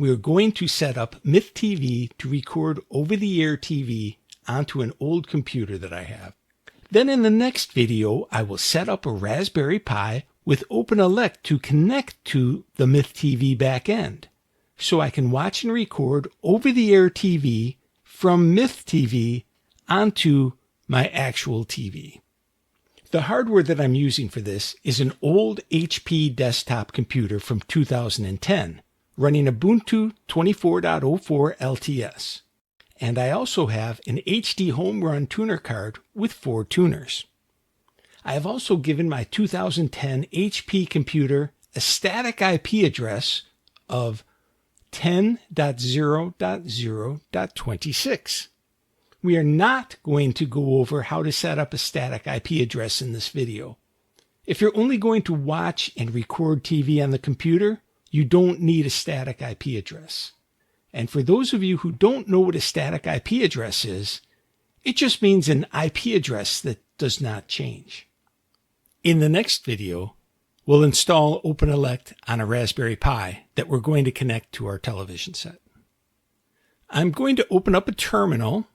we are going to set up MythTV to record over-the-air TV onto an old computer that I have. Then in the next video, I will set up a Raspberry Pi with OpenELEC to connect to the MythTV backend, so I can watch and record over-the-air TV from MythTV onto my actual TV. The hardware that I'm using for this is an old HP desktop computer from 2010, running Ubuntu 24.04 LTS. And I also have an HD Home Run tuner card with 4 tuners. I have also given my 2010 HP computer a static IP address of 10.0.0.26. We are not going to go over how to set up a static IP address in this video. If you're only going to watch and record TV on the computer, you don't need a static IP address. And for those of you who don't know what a static IP address is, it just means an IP address that does not change. In the next video, we'll install OpenELEC on a Raspberry Pi that we're going to connect to our television set. I'm going to open up a terminal,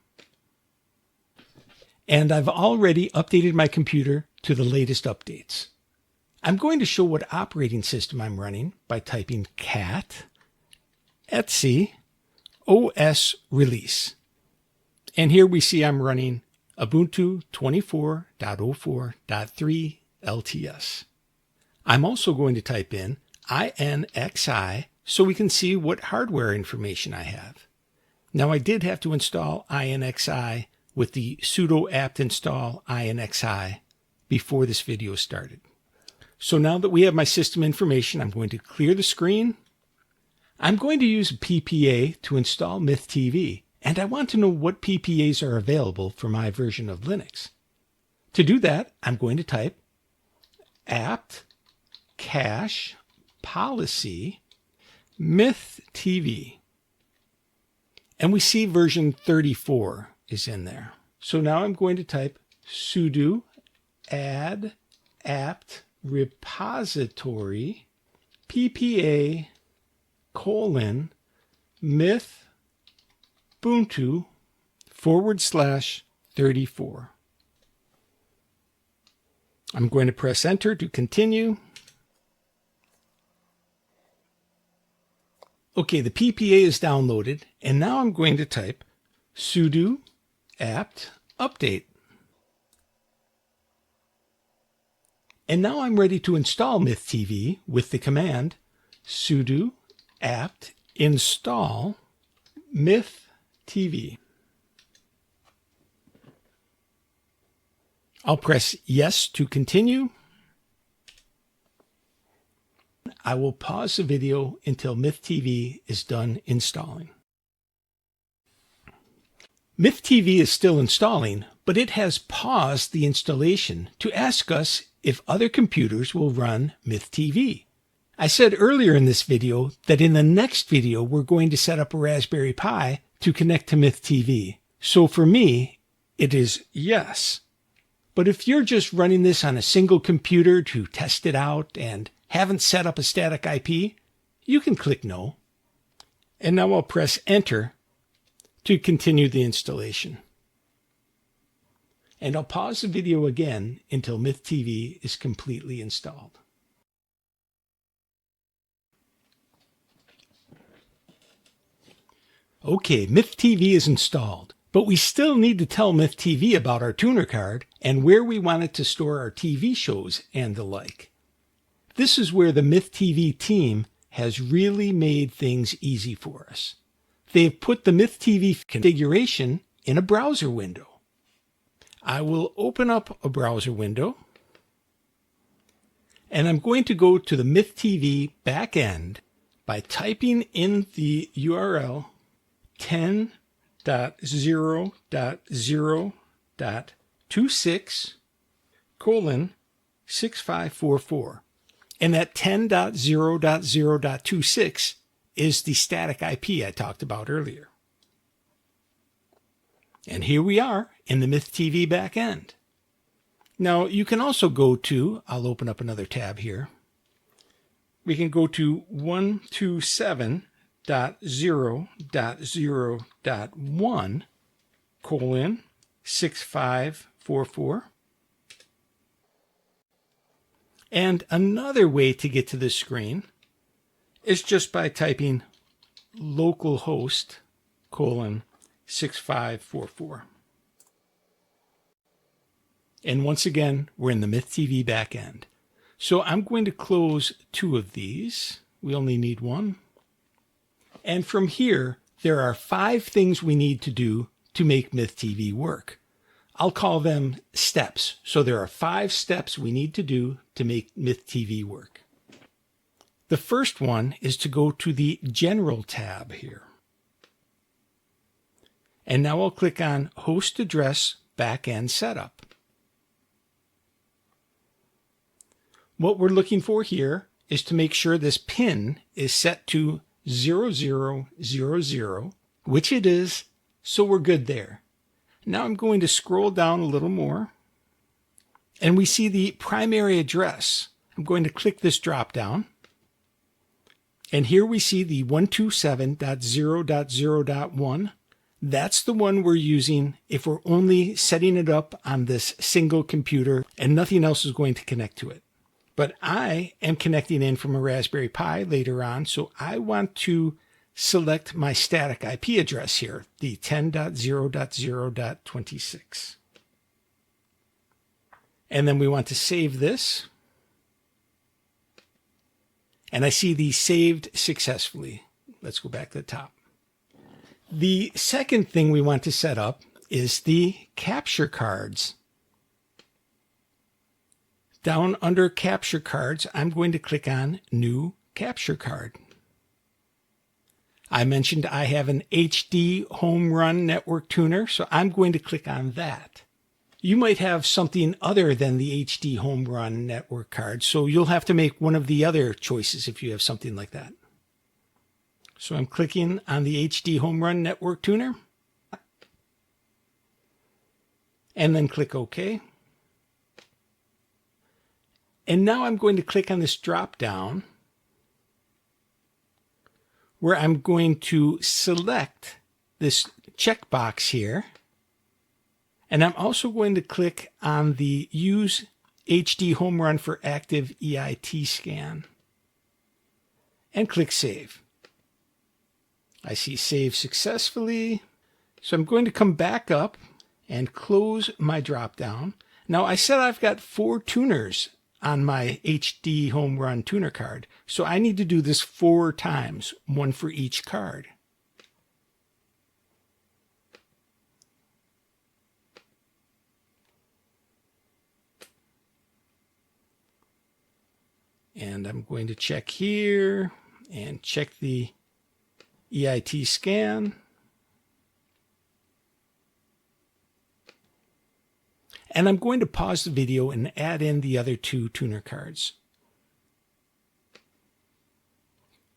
and I've already updated my computer to the latest updates. I'm going to show what operating system I'm running by typing cat etc OS release. And here we see I'm running Ubuntu 24.04.3 LTS. I'm also going to type in INXI so we can see what hardware information I have. Now I did have to install INXI with the sudo apt install INXI before this video started. So now that we have my system information, I'm going to clear the screen. I'm going to use a PPA to install MythTV, and I want to know what PPAs are available for my version of Linux. To do that, I'm going to type apt cache policy MythTV. And we see version 34 is in there. So now I'm going to type sudo add apt repository ppa myth ubuntu /34. I'm going to press enter to continue. Okay, the PPA is downloaded, and now I'm going to type sudo apt update. And now I'm ready to install MythTV with the command sudo apt install MythTV. I'll press yes to continue. I will pause the video until MythTV is done installing. MythTV is still installing, but it has paused the installation to ask us if other computers will run MythTV. I said earlier in this video that in the next video we're going to set up a Raspberry Pi to connect to MythTV. So for me, it is yes. But if you're just running this on a single computer to test it out and haven't set up a static IP, you can click no. And now I'll press enter to continue the installation. And I'll pause the video again until MythTV is completely installed. Okay, MythTV is installed, but we still need to tell MythTV about our tuner card and where we want it to store our TV shows and the like. This is where the MythTV team has really made things easy for us. They've put the MythTV configuration in a browser window. I will open up a browser window, and I'm going to go to the MythTV backend by typing in the URL 10.0.0.26:6544. And that 10.0.0.26 is the static IP I talked about earlier. And here we are in the MythTV backend. Now you can also go to, I'll open up another tab here. We can go to 127 10.0.0.1 colon 6544. And another way to get to this screen is just by typing localhost colon 6544. And once again, we're in the MythTV backend. So I'm going to close two of these. We only need one. And from here, there are 5 things we need to do to make MythTV work. I'll call them steps. So there are 5 steps we need to do to make MythTV work. The first one is to go to the General tab here. And now I'll click on Host Address Backend Setup. What we're looking for here is to make sure this pin is set to 0000, which it is, so we're good there. Now I'm going to scroll down a little more, and we see the primary address. I'm going to click this drop down, and here we see the 127.0.0.1. That's the one we're using if we're only setting it up on this single computer and nothing else is going to connect to it. But I am connecting in from a Raspberry Pi later on, so I want to select my static IP address here, the 10.0.0.26. And then we want to save this. And I see the saved successfully. Let's go back to the top. The second thing we want to set up is the capture cards. Down under capture cards, I'm going to click on New Capture Card. I mentioned I have an HD Home Run Network Tuner, so I'm going to click on that. You might have something other than the HD Home Run Network card, so you'll have to make one of the other choices if you have something like that. So I'm clicking on the HD Home Run Network Tuner, and then click OK. And now I'm going to click on this drop down where I'm going to select this checkbox here. And I'm also going to click on the Use HD Home Run for Active EIT Scan and click Save. I see Save successfully. So I'm going to come back up and close my drop down. Now I said I've got 4 tuners on my HD Home Run tuner card. So I need to do this 4 times, one for each card. And I'm going to check here and check the EIT scan. And I'm going to pause the video and add in the other 2 tuner cards.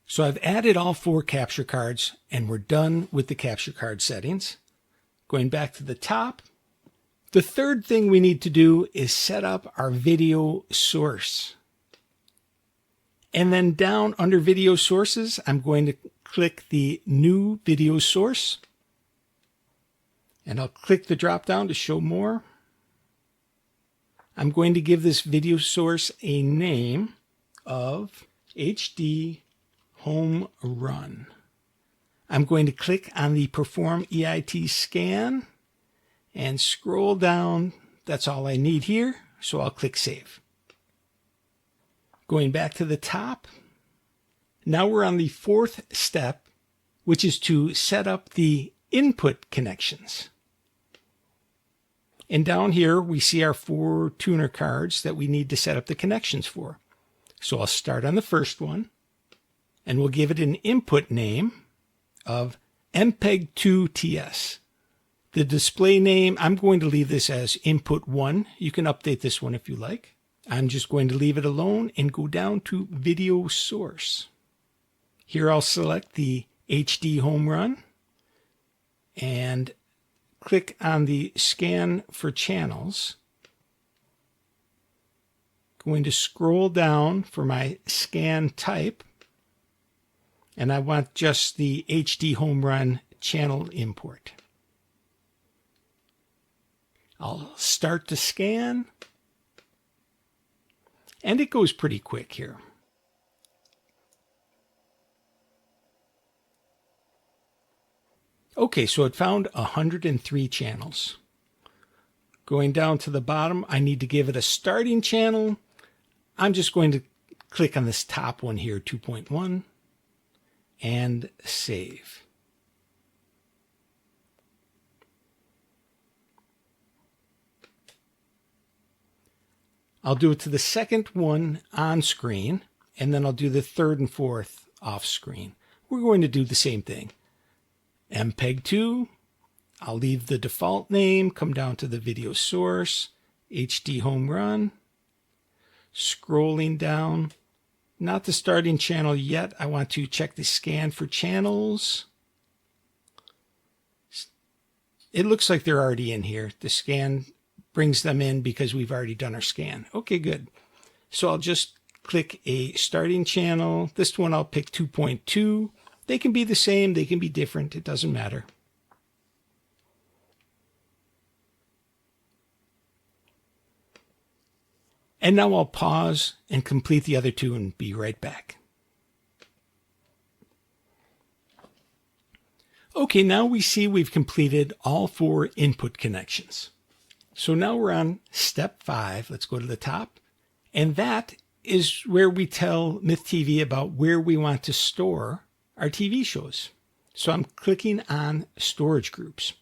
So I've added all 4 capture cards and we're done with the capture card settings. Going back to the top, the third thing we need to do is set up our video source. And then down under video sources, I'm going to click the new video source. And I'll click the drop down to show more. I'm going to give this video source a name of HD Home Run. I'm going to click on the Perform EIT Scan and scroll down. That's all I need here, so I'll click Save. Going back to the top, now we're on the 4th step, which is to set up the input connections. And down here, we see our 4 tuner cards that we need to set up the connections for. So I'll start on the first one, and we'll give it an input name of MPEG-2TS. The display name, I'm going to leave this as input 1. You can update this one if you like. I'm just going to leave it alone and go down to video source. Here I'll select the HD Home Run and click on the scan for channels. Going to scroll down for my scan type. And I want just the HD home run channel import. I'll start the scan. And it goes pretty quick here. Okay, so it found 103 channels. Going down to the bottom, I need to give it a starting channel. I'm just going to click on this top one here, 2.1, and save. I'll do it to the second one on screen, and then I'll do the third and fourth off screen. We're going to do the same thing. MPEG-2, I'll leave the default name, come down to the video source, HD home run, scrolling down, not the starting channel yet. I want to check the scan for channels. It looks like they're already in here. The scan brings them in because we've already done our scan. Okay, good. So I'll just click a starting channel. This one I'll pick 2.2. They can be the same, they can be different, it doesn't matter. And now I'll pause and complete the other two and be right back. Okay, now we see we've completed all 4 input connections. So now we're on step 5. Let's go to the top. And that is where we tell MythTV about where we want to store our TV shows. So I'm clicking on storage groups.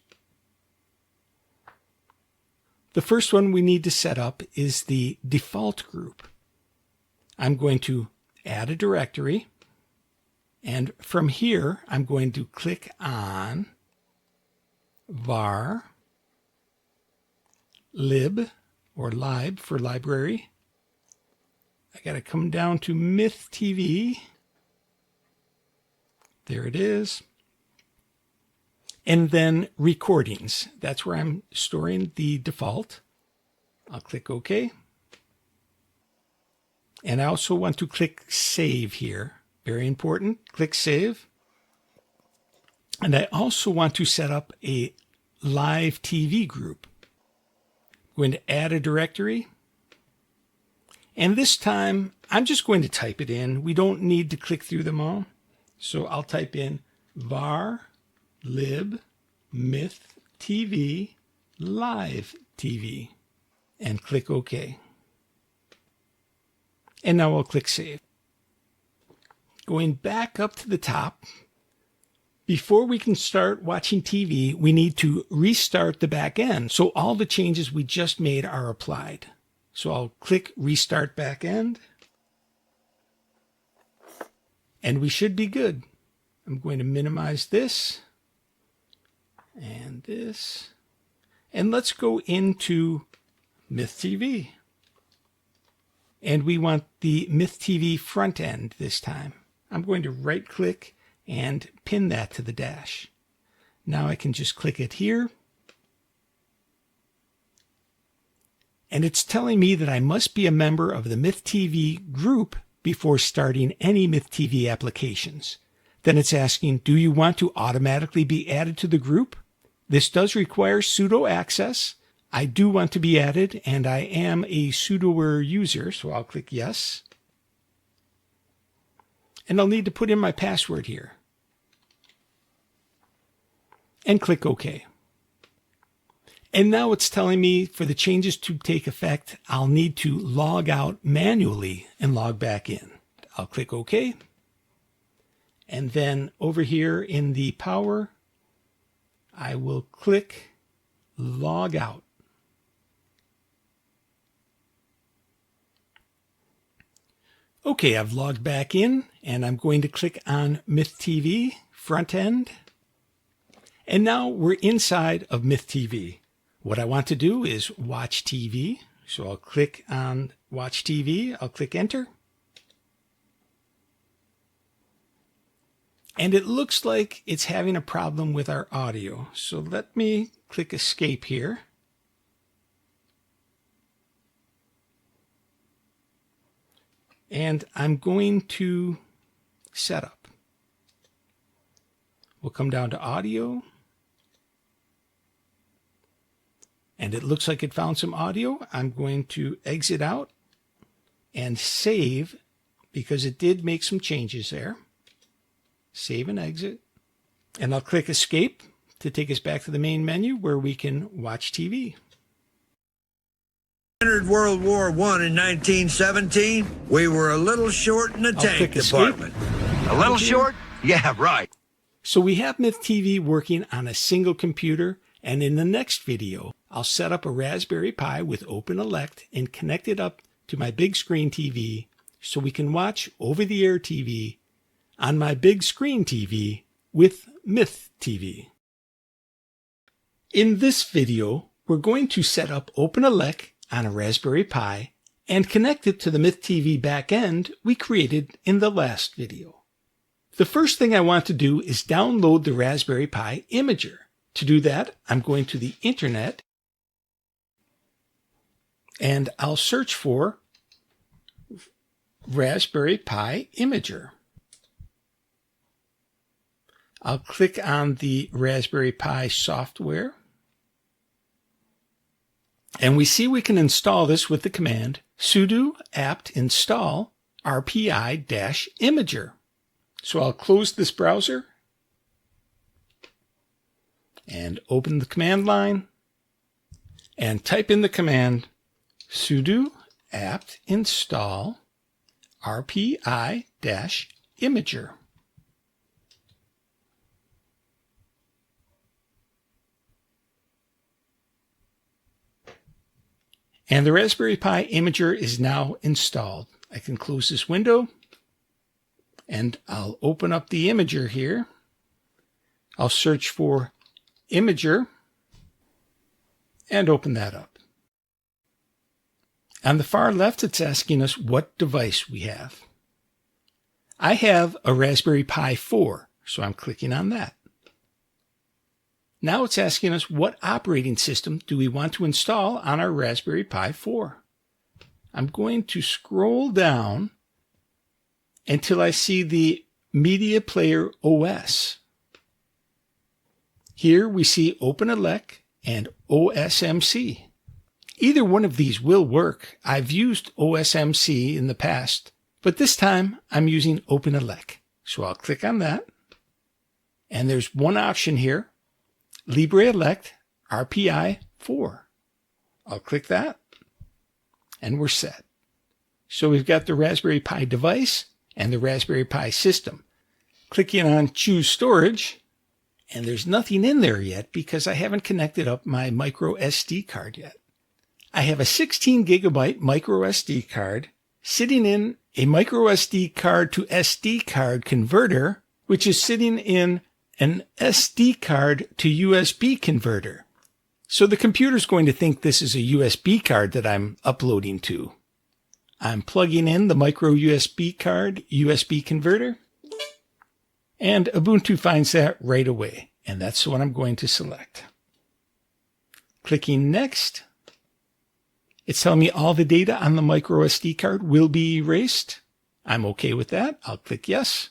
The first one we need to set up is the default group. I'm going to add a directory, and from here I'm going to click on var lib, or lib for library. I got to come down to MythTV. There it is. And then recordings. That's where I'm storing the default. I'll click OK. And I also want to click Save here. Very important. Click Save. And I also want to set up a live TV group. I'm going to add a directory. And this time, I'm just going to type it in. We don't need to click through them all. So I'll type in var lib MythTV live TV and click OK. And now I'll click Save. Going back up to the top, before we can start watching TV, we need to restart the back end. So all the changes we just made are applied. So I'll click Restart Backend. And we should be good. I'm going to minimize this and this. And let's go into MythTV. And we want the MythTV front end this time. I'm going to right click and pin that to the dash. Now I can just click it here. And it's telling me that I must be a member of the MythTV group before starting any MythTV applications. Then it's asking, do you want to automatically be added to the group? This does require sudo access. I do want to be added, and I am a sudoer user, so I'll click yes. And I'll need to put in my password here. And click OK. And now it's telling me for the changes to take effect, I'll need to log out manually and log back in. I'll click OK. And then over here in the power, I will click log out. Okay, I've logged back in, and I'm going to click on MythTV front end. And now we're inside of MythTV. What I want to do is watch TV. So I'll click on Watch TV. I'll click Enter. And it looks like it's having a problem with our audio. So let me click Escape here. And I'm going to Setup. We'll come down to audio. And it looks like it found some audio. I'm going to exit out and save because it did make some changes there. Save and exit. And I'll click escape to take us back to the main menu where we can watch TV. Entered World War I in 1917, we were a little short in the tank department. A little short? Yeah, right. So we have MythTV working on a single computer, and in the next video, I'll set up a Raspberry Pi with OpenElect and connect it up to my big screen TV so we can watch over-the-air TV on my big screen TV with MythTV. In this video, we're going to set up OpenElect on a Raspberry Pi and connect it to the MythTV backend we created in the last video. The first thing I want to do is download the Raspberry Pi imager. To do that, I'm going to the internet and I'll search for Raspberry Pi imager. I'll click on the Raspberry Pi software. And we see we can install this with the command sudo apt install rpi-imager. So I'll close this browser and open the command line and type in the command sudo apt install rpi-imager. And the Raspberry Pi imager is now installed. I can close this window and I'll open up the imager here. I'll search for imager and open that up. On the far left, it's asking us what device we have. I have a Raspberry Pi 4, so I'm clicking on that. Now it's asking us what operating system do we want to install on our Raspberry Pi 4. I'm going to scroll down until I see the Media Player OS. Here we see OpenElect and OSMC. Either one of these will work. I've used OSMC in the past, but this time I'm using OpenElect. So I'll click on that. And there's one option here, LibreElect RPI 4. I'll click that and we're set. So we've got the Raspberry Pi device and the Raspberry Pi system. Clicking on choose storage, and there's nothing in there yet because I haven't connected up my micro SD card yet. I have a 16 gigabyte micro SD card sitting in a micro SD card to SD card converter, which is sitting in an SD card to USB converter. So the computer's going to think this is a USB card that I'm uploading to. I'm plugging in the micro USB card USB converter, and Ubuntu finds that right away, and that's what I'm going to select. Clicking next. It's telling me all the data on the micro SD card will be erased. I'm okay with that. I'll click yes.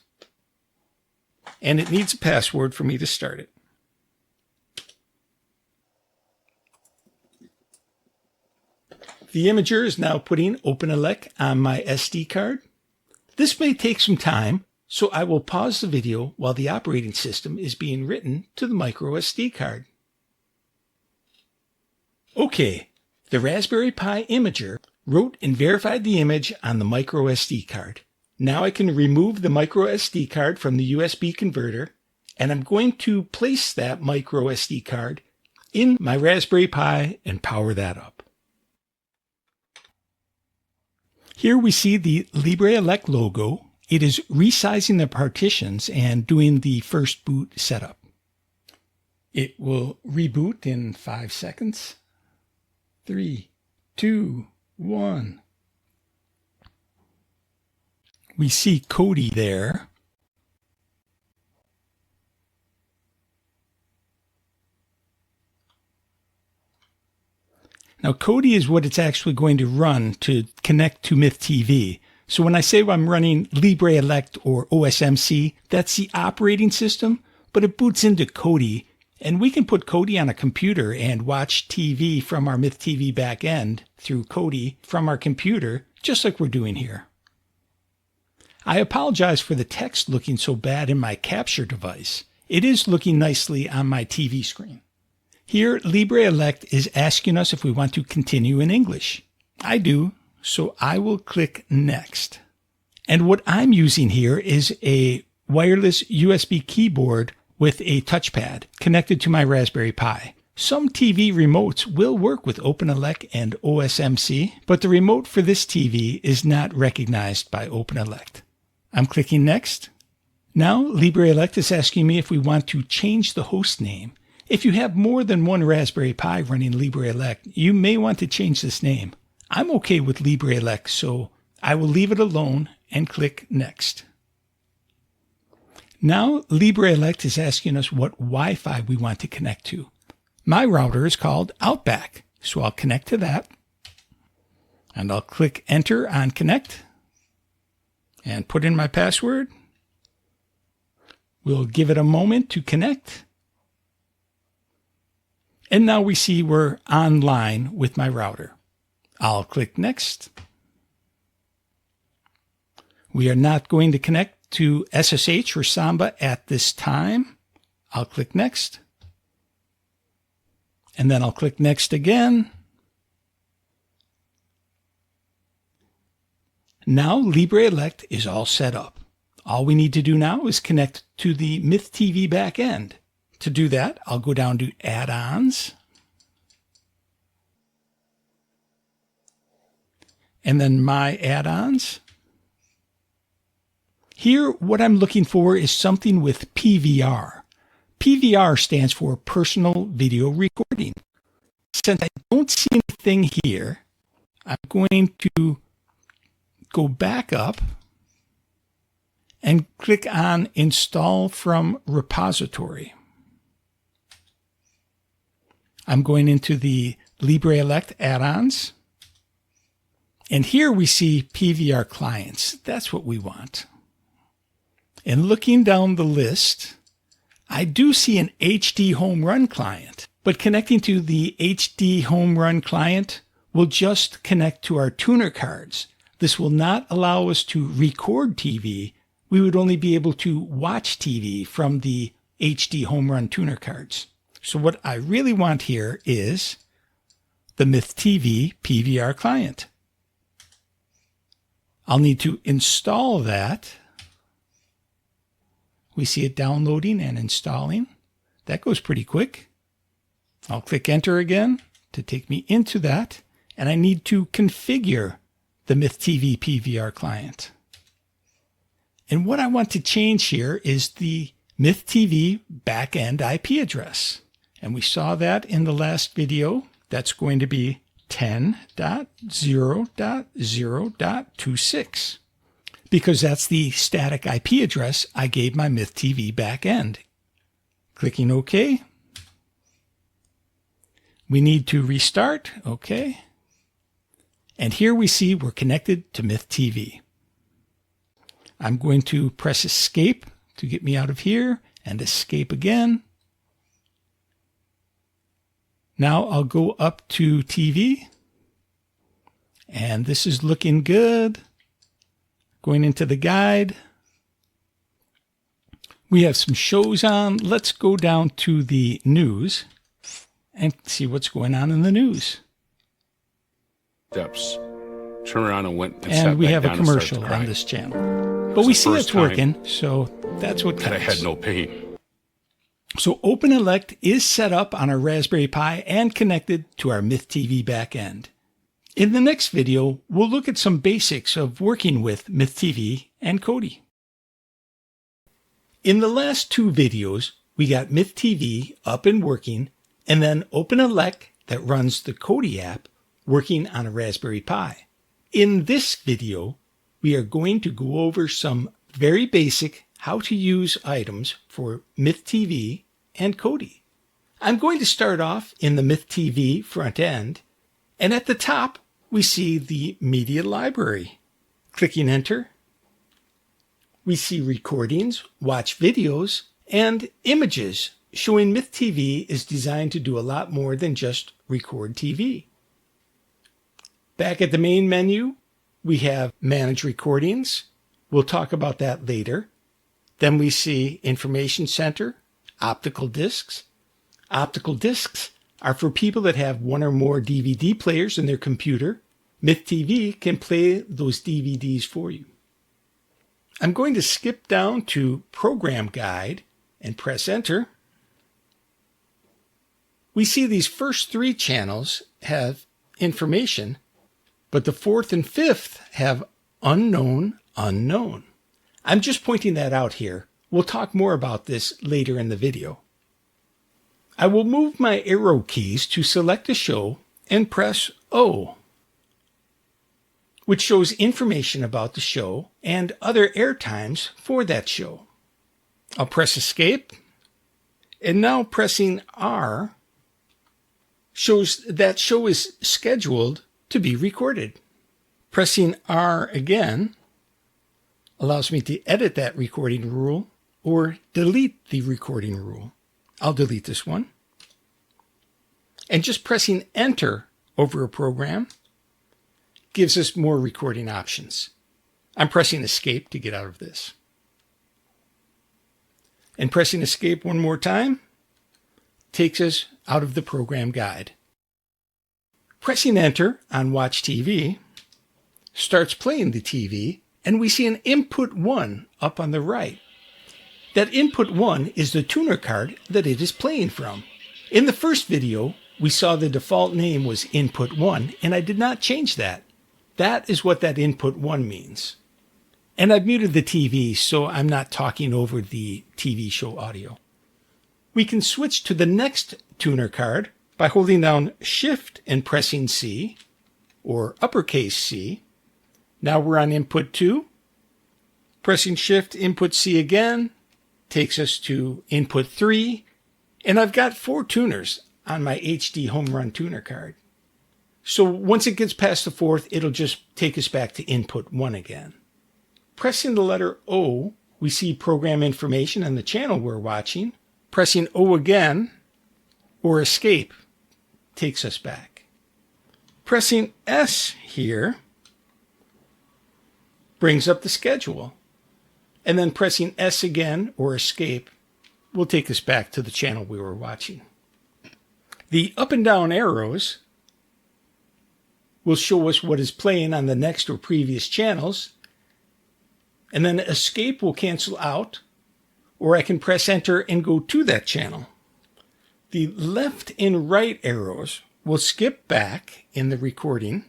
And it needs a password for me to start it. The imager is now putting OpenElect on my SD card. This may take some time, so I will pause the video while the operating system is being written to the micro SD card. Okay, the Raspberry Pi imager wrote and verified the image on the micro SD card. Now I can remove the micro SD card from the USB converter, and I'm going to place that micro SD card in my Raspberry Pi and power that up. Here we see the LibreElect logo. It is resizing the partitions and doing the first boot setup. It will reboot in 5 seconds. 3, 2, 1. We see Kodi there. Now, Kodi is what it's actually going to run to connect to MythTV. So when I say I'm running LibreElect or OSMC, that's the operating system. but it boots into Kodi, and we can put Kodi on a computer and watch TV from our MythTV backend through Kodi from our computer, just like we're doing here. I apologize for the text looking so bad in my capture device. It is looking nicely on my TV screen. Here, LibreElect is asking us if we want to continue in English. I do, so I will click Next. And what I'm using here is a wireless USB keyboard with a touchpad connected to my Raspberry Pi. Some TV remotes will work with OpenElect and OSMC, but the remote for this TV is not recognized by OpenElect. I'm clicking Next. Now, LibreElect is asking me if we want to change the host name. If you have more than one Raspberry Pi running LibreElect, you may want to change this name. I'm okay with LibreElect, so I will leave it alone and click Next. Now, LibreElect is asking us what Wi-Fi we want to connect to. My router is called Outback, so I'll connect to that. And I'll click Enter on Connect and put in my password. We'll give it a moment to connect. And now we see we're online with my router. I'll click Next. We are not going to connect to SSH or Samba at this time. I'll click Next. And then I'll click Next again. Now LibreElect is all set up. All we need to do now is connect to the MythTV backend. To do that, I'll go down to Add-ons. And then My Add-ons. Here, what I'm looking for is something with PVR. PVR stands for Personal Video Recording. Since I don't see anything here, I'm going to go back up and click on Install from Repository. I'm going into the LibreElect add-ons. And here we see PVR clients. That's what we want. And looking down the list, I do see an HD Home Run client. But connecting to the HD Home Run client will just connect to our tuner cards. This will not allow us to record TV. We would only be able to watch TV from the HD Home Run tuner cards. So what I really want here is the MythTV PVR client. I'll need to install that. We see it downloading and installing. That goes pretty quick. I'll click Enter again to take me into that. And I need to configure the MythTV PVR client. And what I want to change here is the MythTV backend IP address. And we saw that in the last video. That's going to be 10.0.0.26 because that's the static IP address I gave my MythTV backend. Clicking OK. We need to restart. OK. And here we see we're connected to MythTV. I'm going to press Escape to get me out of here and Escape again. Now I'll go up to TV. And this is looking good. Going into the guide. We have some shows on. Let's go down to the news and see what's going on in the news. Steps. Turn around and went and sat we back have a down and started to commercial cry. on this channel. But we see it's working, so that's what counts. I had no pain. So OpenElect is set up on our Raspberry Pi and connected to our MythTV backend. In the next video, we'll look at some basics of working with MythTV and Kodi. In the last two videos, we got MythTV up and working, and then OpenElect that runs the Kodi app working on a Raspberry Pi. In this video, we are going to go over some very basic how to use items for MythTV and Kodi. I'm going to start off in the MythTV front end, and at the top, we see the media library. Clicking Enter, we see recordings, watch videos, and images, showing MythTV is designed to do a lot more than just record TV. Back at the main menu, we have Manage Recordings. We'll talk about that later. Then we see Information Center, Optical Discs. Optical discs are for people that have one or more DVD players in their computer. MythTV can play those DVDs for you. I'm going to skip down to Program Guide and press Enter. We see these first 3 channels have information, but the 4th and 5th have unknown, unknown. I'm just pointing that out here. We'll talk more about this later in the video. I will move my arrow keys to select a show and press O, which shows information about the show and other air times for that show. I'll press Escape, and now pressing R shows that show is scheduled to be recorded. Pressing R again allows me to edit that recording rule or delete the recording rule. I'll delete this one. And just pressing Enter over a program gives us more recording options. I'm pressing Escape to get out of this. And pressing Escape one more time takes us out of the program guide. Pressing Enter on Watch TV starts playing the TV, and we see an Input 1 up on the right. That Input 1 is the tuner card that it is playing from. In the first video, we saw the default name was Input 1, and I did not change that. That is what that Input 1 means. And I've muted the TV, so I'm not talking over the TV show audio. We can switch to the next tuner card by holding down Shift and pressing C, or uppercase C. Now we're on Input 2. Pressing Shift, Input C again takes us to Input 3. And I've got 4 tuners on my HD Home Run tuner card. So once it gets past the 4th, it'll just take us back to Input 1 again. Pressing the letter O, we see program information on the channel we're watching. Pressing O again, or Escape, takes us back. Pressing S here brings up the schedule. And then pressing S again, or Escape, will take us back to the channel we were watching. The up and down arrows will show us what is playing on the next or previous channels. And then Escape will cancel out, or I can press Enter and go to that channel. The left and right arrows will skip back in the recording,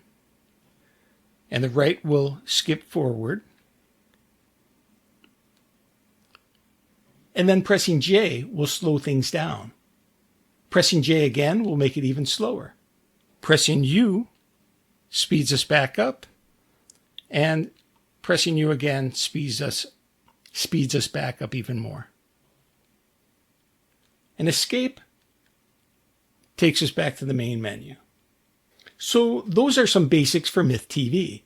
and the right will skip forward. And then pressing J will slow things down. Pressing J again will make it even slower. Pressing U speeds us back up, and pressing U again speeds us back up even more. And Escape takes us back to the main menu. So those are some basics for MythTV.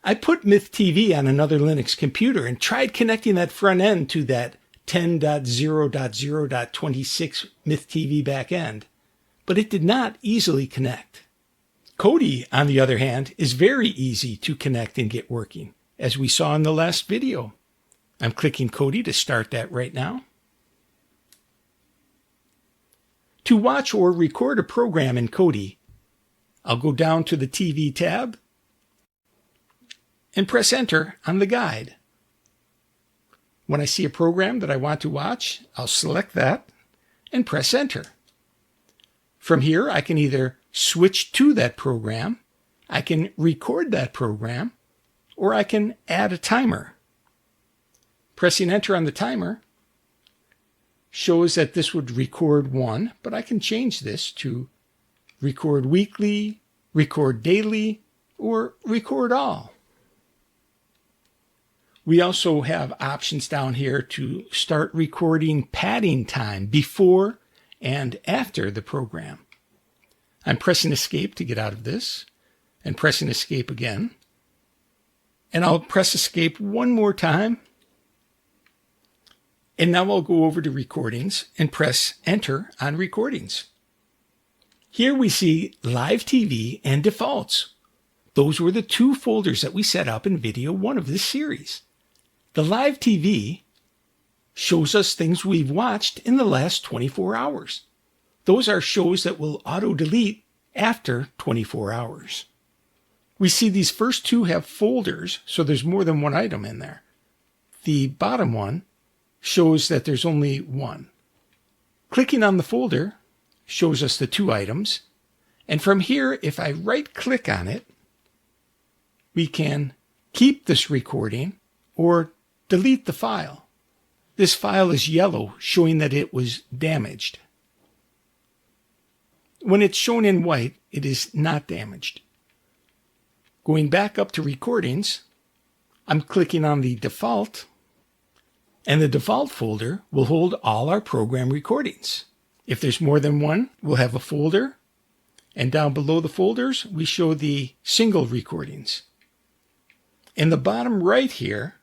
I put MythTV on another Linux computer and tried connecting that front end to that 10.0.0.26 MythTV backend, but it did not easily connect. Kodi, on the other hand, is very easy to connect and get working, as we saw in the last video. I'm clicking Kodi to start that right now. To watch or record a program in Kodi, I'll go down to the TV tab and press Enter on the guide. When I see a program that I want to watch, I'll select that and press Enter. From here, I can either switch to that program, I can record that program, or I can add a timer. Pressing Enter on the timer shows that this would record 1, but I can change this to record weekly, record daily, or record all. We also have options down here to start recording padding time before and after the program. I'm pressing Escape to get out of this, and pressing Escape again. And I'll press Escape one more time. And now I'll go over to recordings and press enter on recordings. Here we see live TV and defaults. Those were the two folders that we set up in video 1 of this series. The live TV shows us things we've watched in the last 24 hours. Those are shows that will auto-delete after 24 hours. We see these first two have folders, so there's more than one item in there. The bottom one shows that there's only one. Clicking on the folder shows us the two items. And from here, if I right-click on it, we can keep this recording or delete the file. This file is yellow, showing that it was damaged. When it's shown in white, it is not damaged. Going back up to recordings, I'm clicking on the default, and the default folder will hold all our program recordings. If there's more than one, we'll have a folder, and down below the folders, we show the single recordings. In the bottom right here,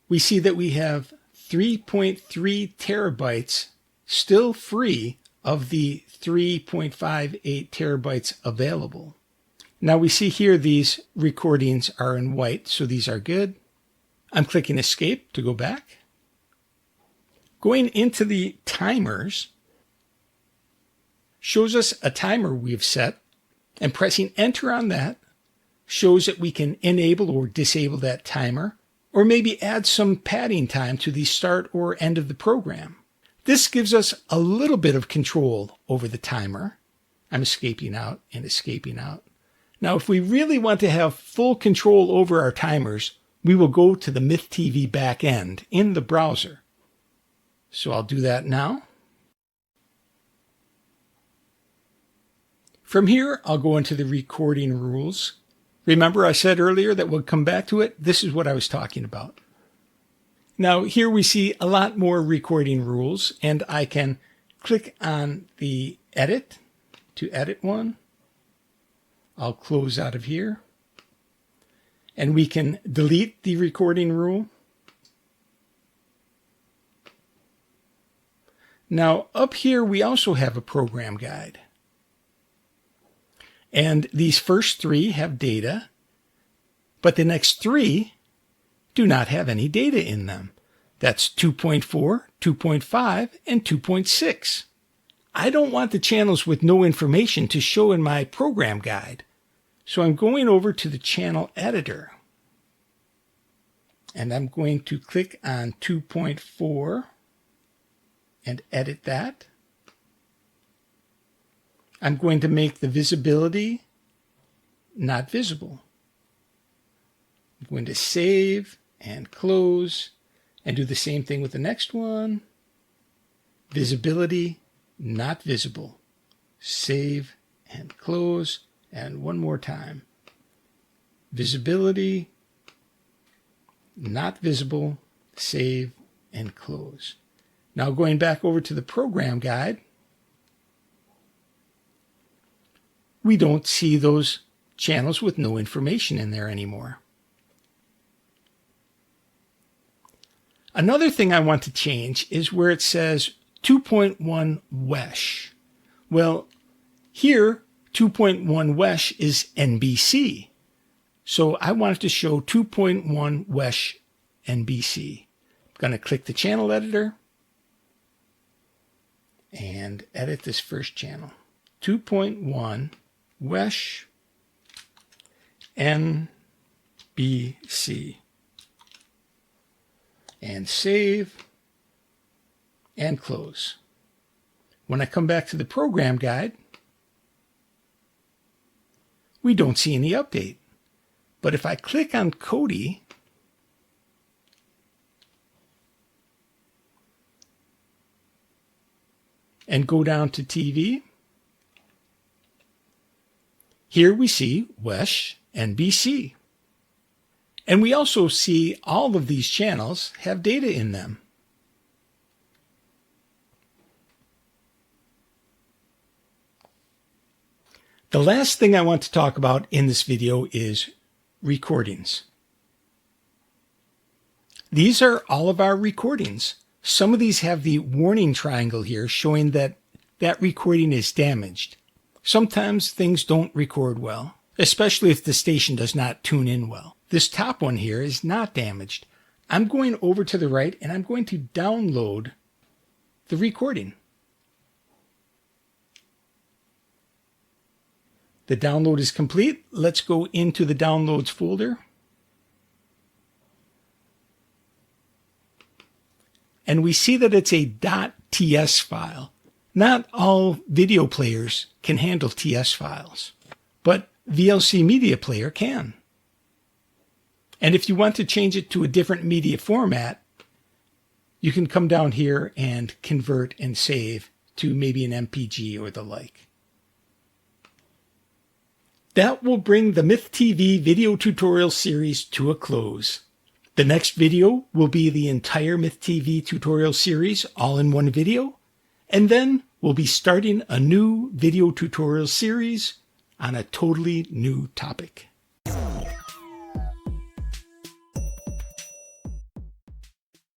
we see that we have 3.3 terabytes still free of the 3.58 terabytes available. Now we see here these recordings are in white, so these are good. I'm clicking escape to go back. Going into the timers shows us a timer we've set, and pressing enter on that shows that we can enable or disable that timer, or maybe add some padding time to the start or end of the program. This gives us a little bit of control over the timer. I'm escaping out and escaping out. Now, if we really want to have full control over our timers, we will go to the MythTV backend in the browser. So I'll do that now. From here, I'll go into the recording rules. Remember I said earlier that we'll come back to it? This is what I was talking about. Now, here we see a lot more recording rules, and I can click on the edit to edit one. I'll close out of here. And we can delete the recording rule. Now, up here, we also have a program guide. And these first three have data, but the next three do not have any data in them. That's 2.4, 2.5, and 2.6. I don't want the channels with no information to show in my program guide. So I'm going over to the channel editor. And I'm going to click on 2.4 and edit that. I'm going to make the visibility not visible. I'm going to save and close and do the same thing with the next one. Visibility not visible. Save and close, and one more time. Visibility not visible. Save and close. Now going back over to the program guide, we don't see those channels with no information in there anymore. Another thing I want to change is where it says 2.1 WESH. Well, here 2.1 WESH is NBC. So I want it to show 2.1 WESH NBC. I'm going to click the channel editor and edit this first channel. 2.1 WESH NBC. And save and close. When I come back to the program guide, we don't see any update. But if I click on Kodi, and go down to TV, here we see WESH NBC. And we also see all of these channels have data in them. The last thing I want to talk about in this video is recordings. These are all of our recordings. Some of these have the warning triangle here showing that that recording is damaged. Sometimes things don't record well, especially if the station does not tune in well. This top one here is not damaged. I'm going over to the right and I'm going to download the recording. The download is complete. Let's go into the downloads folder. And we see that it's a .ts file. Not all video players can handle TS files, but VLC Media Player can. And if you want to change it to a different media format, you can come down here and convert and save to maybe an MPG or the like. That will bring the MythTV video tutorial series to a close. The next video will be the entire MythTV tutorial series all in one video, and then we'll be starting a new video tutorial series on a totally new topic.